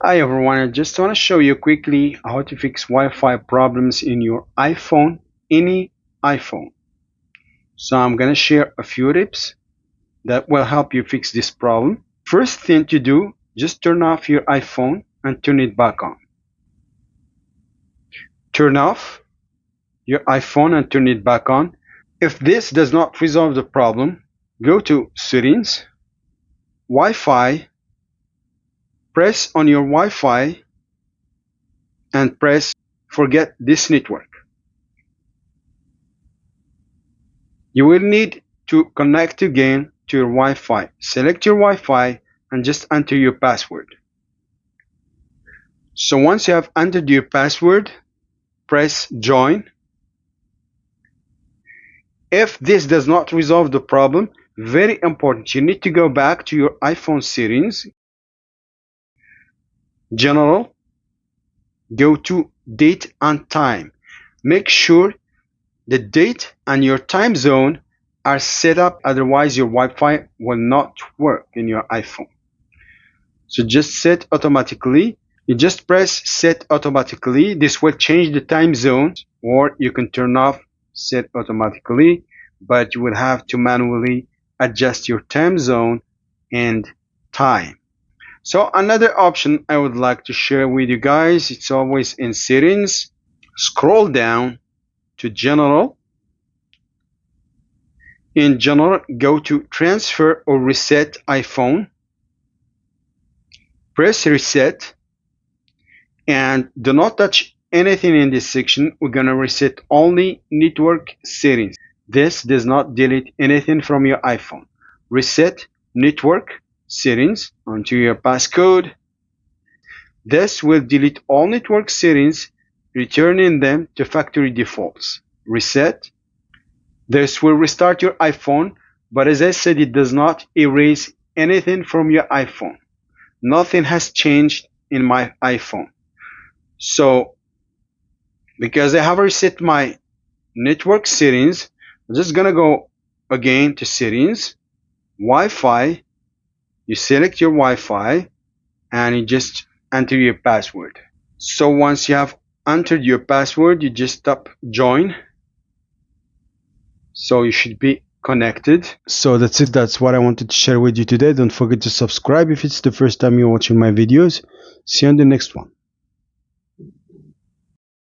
Hi everyone, I just want to show you quickly how to fix Wi-Fi problems in your iPhone, any iPhone. So I'm going to share a few tips that will help you fix this problem. First thing to do, just turn off your iPhone and turn it back on. Turn off your iPhone and turn it back on. If this does not resolve the problem, go to Settings, Wi-Fi, press on your Wi-Fi and press Forget this network. You will need to connect again to your Wi-Fi. Select your Wi-Fi and just enter your password. So once you have entered your password, press join. If this does not resolve the problem, very important, you need to go back to your iPhone settings, General, go to date and time. Make sure the date and your time zone are set up, otherwise your Wi-Fi will not work in your iPhone. So just set automatically. You just press set automatically. This will change the time zone, or you can turn off set automatically, but you will have to manually adjust your time zone and time. So another option I would like to share with you guys, it's always in settings. Scroll down to general. In general, go to transfer or reset iPhone. Press reset and do not touch anything in this section. We're gonna reset only network settings. This does not delete anything from your iPhone. Reset network settings onto your passcode. This will delete all network settings, returning them to factory defaults. Reset. This will restart your iPhone, but as I said, it does not erase anything from your iPhone. Nothing has changed in my iPhone. So because I have reset my network settings, I'm just gonna go again to settings, Wi-Fi. You select your Wi-Fi and you just enter your password. So once you have entered your password, you just tap join. So you should be connected. So that's it. That's what I wanted to share with you today. Don't forget to subscribe if it's the first time you're watching my videos. See you on the next one.